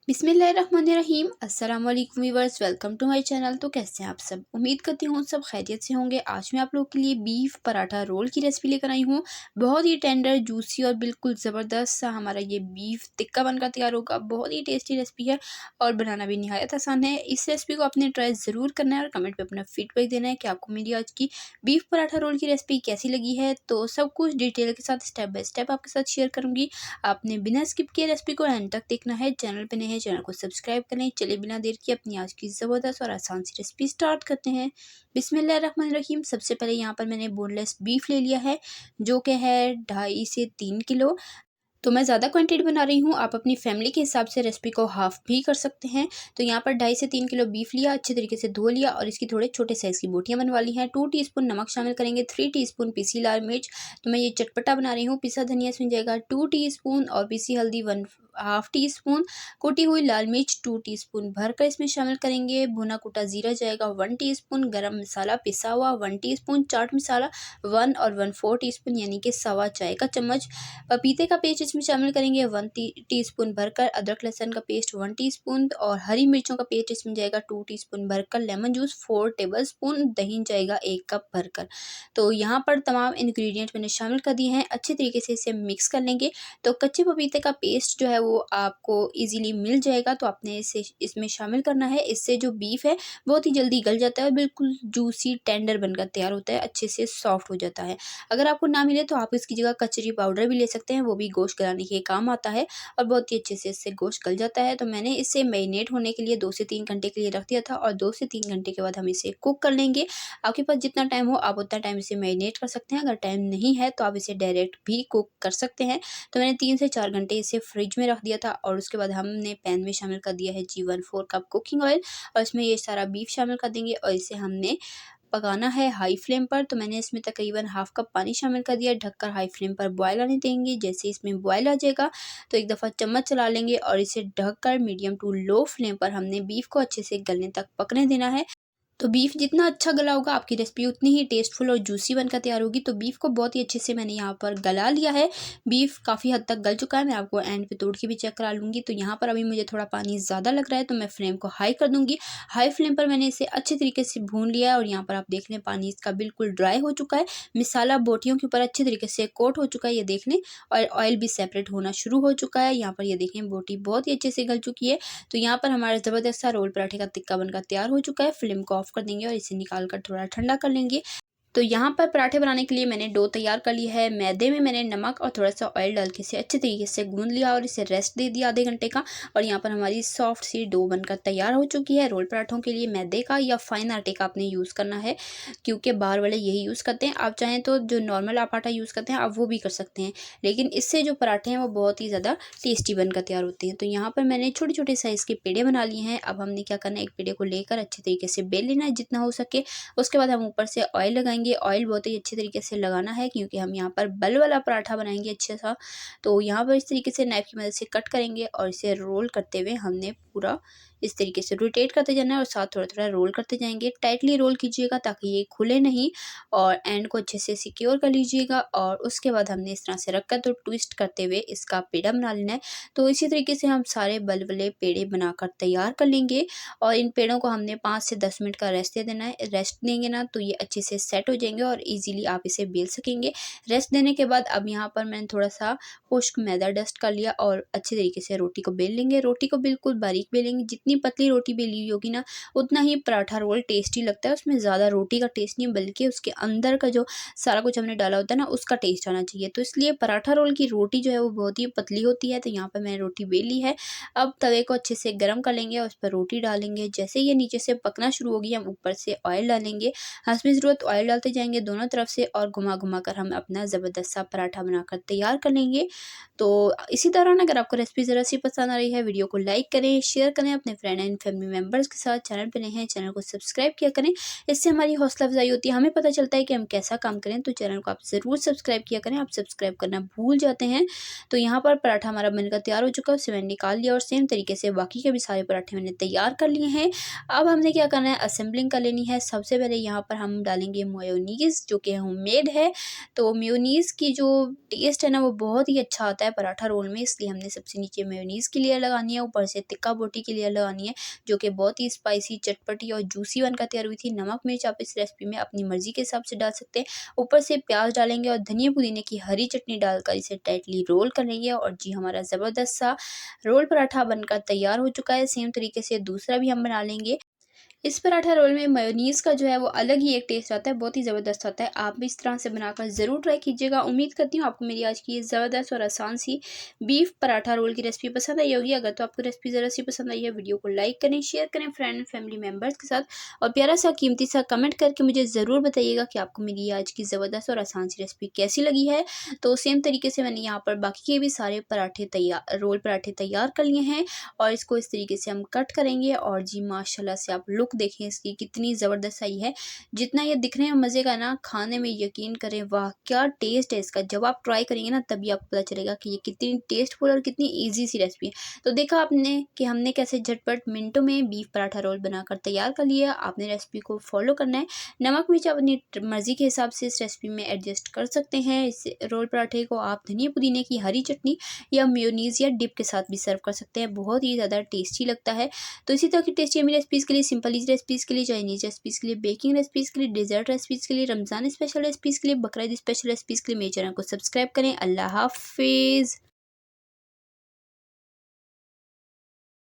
बिस्मिल्लाहिर्रहमानिर्रहीम। अस्सलाम वालेकुम viewers, welcome to my channel. तो कैसे हैं आप सब? उम्मीद करती हूँ सब खैरियत से होंगे। आज मैं आप लोगों के लिए बीफ पराठा रोल की रेसिपी लेकर आई हूँ। बहुत ही टेंडर, जूसी और बिल्कुल ज़बरदस्त सा हमारा ये बीफ टिक्का बनकर तैयार होगा। बहुत ही टेस्टी रेसिपी है और बनाना भी निहायत आसान है। इस रेसिपी को आपने ट्राई ज़रूर करना है और कमेंट में अपना फीडबैक देना है कि आपको मेरी आज की बीफ पराठा रोल की रेसिपी कैसी लगी है। तो सब कुछ डिटेल के साथ स्टेप बाय स्टेप आपके साथ शेयर करूँगी। आपने बिना स्किप किए रेसिपी को एंड तक देखना है। चैनल पे नए हैं, चैनल को सब्सक्राइब करें। चलिए बिना देर किए अपनी आज की ज़बरदस्त और आसान सी रेसिपी स्टार्ट करते हैं। बिस्मिल्लाहिर्रहमानिर्रहीम। सबसे पहले यहाँ पर मैंने बोनलेस बीफ ले लिया है, जो कि है 2.5 से 3 किलो। तो मैं ज़्यादा क्वांटिटी बना रही हूँ, आप अपनी फैमिली के हिसाब से रेसिपी को हाफ़ भी कर सकते हैं। तो यहाँ पर 2.5 से 3 किलो बीफ लिया, अच्छे तरीके से धो लिया और इसकी थोड़े छोटे साइज़ की बोटियाँ बनवा ली हैं। 2 टीस्पून नमक शामिल करेंगे, 3 टीस्पून पिसी लाल मिर्च, तो मैं ये चटपटा बना रही हूँ। पिसा धनिया इसमें जाएगा 2 टीस्पून और पिसी हल्दी 1 हाफ़ टीस्पून, कुटी हुई लाल मिर्च 2 टीस्पून भरकर इसमें शामिल करेंगे। भुना कुटा ज़ीरा जाएगा 1 टीस्पून, गरम मसाला पिसा हुआ 1 टीस्पून, चाट मसाला 1 और 1/4 टीस्पून यानी कि सवा चाय का चम्मच। पपीते का पेस्ट इसमें शामिल करेंगे 1 टीस्पून भरकर। अदरक लहसुन का पेस्ट 1 टीस्पून और हरी मिर्चों का पेस्ट इसमें जाएगा 2 टीस्पून भरकर। लेमन जूस 4 टेबलस्पून, दही जाएगा 1 कप भरकर। तो यहाँ पर तमाम इंग्रेडिएंट मैंने शामिल कर दिए हैं। अच्छे तरीके से इसे मिक्स कर लेंगे। तो कच्चे पपीते का पेस्ट जो है वो आपको ईजिली मिल जाएगा, तो आपने इसे इसमें शामिल करना है। इससे जो बीफ है बहुत ही जल्दी गल जाता है और बिल्कुल जूसी टेंडर बनकर तैयार होता है, अच्छे से सॉफ्ट हो जाता है। अगर आपको ना मिले तो आप इसकी जगह कचरी पाउडर भी ले सकते हैं, वो भी गोश्त गलाने के काम आता है और बहुत ही अच्छे से इससे गोश्त गल जाता है। तो मैंने इसे मैरिनेट होने के लिए 2 से 3 घंटे के लिए रख दिया था और 2 से 3 घंटे के बाद हम इसे कुक कर लेंगे। आपके पास जितना टाइम हो आप उतना टाइम इसे मैरिनेट कर सकते हैं। अगर टाइम नहीं है तो आप इसे डायरेक्ट भी कुक कर सकते हैं। तो मैंने 3 से 4 घंटे इसे फ्रिज में रख दिया था और उसके बाद हमने पैन में शामिल कर दिया है G1/4 कप कुकिंग ऑयल और इसमें ये सारा बीफ शामिल कर देंगे और इसे हमने पकाना है हाई फ्लेम पर। तो मैंने इसमें तकरीबन हाफ़ कप पानी शामिल कर दिया, ढककर हाई फ्लेम पर बॉयल आने देंगे। जैसे इसमें बॉयल आ जाएगा तो एक दफ़ा चम्मच चला लेंगे और इसे ढककर मीडियम टू लो फ्लेम पर हमने बीफ को अच्छे से गलने तक पकने देना है। तो बीफ जितना अच्छा गला होगा आपकी रेसिपी उतनी ही टेस्टफुल और जूसी बनकर तैयार होगी। तो बीफ को बहुत ही अच्छे से मैंने यहाँ पर गला लिया है। बीफ काफ़ी हद तक गल चुका है, मैं आपको एंड पे तोड़ के भी चेक करा लूँगी। तो यहाँ पर अभी मुझे थोड़ा पानी ज़्यादा लग रहा है, तो मैं फ्लेम को हाई कर दूँगी। हाई फ्लेम पर मैंने इसे अच्छे तरीके से भून लिया है और यहाँ पर आप देख लें पानी इसका बिल्कुल ड्राई हो चुका है। मसाला बोटियों के ऊपर अच्छे तरीके से कोट हो चुका है, ये देख लें, और ऑयल भी सेपरेट होना शुरू हो चुका है। यहाँ पर ये देखें बोटी बहुत ही अच्छे से गल चुकी है। तो यहाँ पर हमारा ज़बरदस्त सा रोल पराठे का टिक्का बनकर तैयार हो चुका है। फ्लेम को ऑफ कर देंगे और इसे निकाल कर थोड़ा ठंडा कर लेंगे। तो यहाँ पर पराठे बनाने के लिए मैंने डो तैयार कर लिया है। मैदे में मैंने नमक और थोड़ा-सा ऑयल डाल के इसे अच्छे तरीके से गूँध लिया और इसे रेस्ट दे दिया आधे घंटे का। और यहाँ पर हमारी सॉफ्ट सी डो बनकर तैयार हो चुकी है। रोल पराठों के लिए मैदे का या फाइन आटे का आपने यूज़ करना है, क्योंकि बाहर वाले यही यूज़ करते हैं। आप चाहें तो जो नॉर्मल आप आटा यूज़ करते हैं आप वो भी कर सकते हैं, लेकिन इससे जो पराठे हैं वो बहुत ही ज़्यादा टेस्टी बनकर तैयार होते हैं। तो यहाँ पर मैंने छोटे-छोटे साइज़ के पेड़े बना लिए हैं। अब हमने क्या करना है, एक पेड़े को लेकर अच्छे तरीके से बेल लेना है जितना हो सके। उसके बाद हम ऊपर से ऑयल लगाएँगे। ऑयल बहुत ही अच्छे तरीके से लगाना है, क्योंकि हम यहाँ पर बल वाला पराठा बनाएँगे अच्छे सा। तो यहाँ पर इस तरीके से नाइफ़ की मदद से कट करेंगे और इसे रोल करते हुए हमने पूरा इस तरीके से रोटेट करते जाना है और साथ थोड़ा-थोड़ा रोल करते जाएँगे। टाइटली रोल कीजिएगा ताकि ये खुले नहीं, और एंड को अच्छे से सिक्योर कर लीजिएगा। और उसके बाद हमने इस तरह से रखकर तो ट्विस्ट करते हुए इसका पेड़ा बना लेना है। तो इसी तरीके से हम सारे बल वाले पेड़े बनाकर तैयार कर लेंगे और इन पेड़ों को हमने 5 से 10 मिनट का रेस्ट दे देना है। रेस्ट देंगे ना तो ये अच्छे से सेट हो जाएँगे और ईज़िली आप इसे बेल सकेंगे। रेस्ट देने के बाद अब यहाँ पर मैंने थोड़ा-सा खुश्क मैदा डस्ट कर लिया और अच्छे तरीके से रोटी को बेल लेंगे। रोटी को बिल्कुल बारीक बेलेंगे, जितनी पतली रोटी बेली हुई होगी ना उतना ही पराठा रोल टेस्टी लगता है। उसमें ज़्यादा रोटी का टेस्ट नहीं बल्कि उसके अंदर का जो सारा कुछ हमने डाला होता है ना उसका टेस्ट आना चाहिए। तो इसलिए पराठा रोल की रोटी जो है वो बहुत ही पतली होती है। तो यहाँ पर मैंने रोटी बेल ली है। अब तवे को अच्छे से गरम कर लेंगे और उस पर रोटी डालेंगे। जैसे ये नीचे से पकना शुरू होगी हम ऊपर से ऑयल डालेंगे। हस्बे ज़रूरत ऑयल डालते जाएँगे दोनों तरफ से और घुमा-घुमा कर हम अपना ज़बरदस्त सा पराठा बनाकर तैयार कर लेंगे। तो इसी दौरान अगर आपको रेसिपी ज़रा सी पसंद आ रही है, वीडियो को लाइक करें, शेयर करें अपने फ्रेंड एंड फैमिली मेंबर्स के साथ। चैनल पे नए हैं, चैनल को सब्सक्राइब किया करें, इससे हमारी हौसला अफ़ज़ाई होती है, हमें पता चलता है कि हम कैसा काम करें। तो चैनल को आप ज़रूर सब्सक्राइब किया करें, आप सब्सक्राइब करना भूल जाते हैं। तो यहाँ पर पराठा हमारा बनकर तैयार हो चुका है, उसे मैंने निकाल लिया और सेम तरीके से बाकी के भी सारे पराठे मैंने तैयार कर लिए हैं। अब हमने क्या करना है, असेंबलिंग कर लेनी है। सबसे पहले यहाँ पर हम डालेंगे मेयोनीज़ जो कि होममेड है। तो मेयोनीज़ की जो टेस्ट है ना वो बहुत ही अच्छा आता है पराठा रोल में, इसलिए हमने सबसे नीचे मेयोनीज़ की लेयर लगानी है, ऊपर से तिक्का बोटी की लेयर लगानी है जो कि बहुत ही स्पाइसी, चटपटी और जूसी बनकर तैयार हुई थी। नमक मिर्च आप इस रेसिपी में अपनी मर्ज़ी के हिसाब से डाल सकते हैं। ऊपर से प्याज डालेंगे और धनिया पुदीने की हरी चटनी डालकर इसे टाइटली रोल कर लेंगे और जी हमारा ज़बरदस्त सा रोल पराठा बनकर तैयार हो चुका है। सेम तरीके से दूसरा भी हम बना लेंगे। इस पराठा रोल में मेयोनीज़ का जो है वो अलग ही एक टेस्ट आता है, बहुत ही ज़बरदस्त आता है। आप भी इस तरह से बनाकर ज़रूर ट्राई कीजिएगा। उम्मीद करती हूँ आपको मेरी आज की ये ज़बरदस्त और आसान सी बीफ पराठा रोल की रेसिपी पसंद आई होगी। अगर तो आपको रेसिपी ज़रा सी पसंद आई है, वीडियो को लाइक करें, शेयर करें फ्रेंड एंड फैमिली मेम्बर्स के साथ और प्यारा सा कीमती सा कमेंट करके मुझे ज़रूर बताइएगा कि आपको मेरी आज की ज़बरदस्त और आसान सी रेसिपी कैसी लगी है। तो सेम तरीके से मैंने यहाँ पर बाकी के भी सारे रोल पराठे तैयार कर लिए हैं और इसको इस तरीके से हम कट करेंगे और जी माशाल्लाह से आप लुक देखें इसकी कितनी ज़बरदस्त आई है। जितना ये दिखने में मज़े का ना, खाने में यकीन करें वाह क्या टेस्ट है इसका। जब आप ट्राई करेंगे ना तभी आपको पता चलेगा कि ये कितनी टेस्टफुल और कितनी ईज़ी सी रेसिपी है। तो देखा आपने कि हमने कैसे झटपट मिनटों में बीफ पराठा रोल बनाकर तैयार कर लिया। आपने रेसिपी को फॉलो करना है। नमक मिर्च आप अपनी मर्ज़ी के हिसाब से इस रेसिपी में एडजस्ट कर सकते हैं। इस रोल पराठे को आप धनिया पुदीने की हरी चटनी या मेयोनीज़ या डिप के साथ भी सर्व कर सकते हैं। बहुत ही ज़्यादा टेस्टी लगता है। तो इसी तरह की टेस्टी यम्मी रेसिपीज़ के लिए, सिंपल ईज़ी रेसिपीज़ के लिए, चाइनीज़ रेसिपीज़ के लिए, बेकिंग रेसिपीज़ के लिए, डेज़र्ट रेसिपीज़ के लिए, रमज़ान स्पेशल रेसिपीज़ के लिए, बकरा ईद स्पेशल रेसिपीज़ के लिए मेरे चैनल को सब्सक्राइब करें। अल्लाह हाफ़िज़।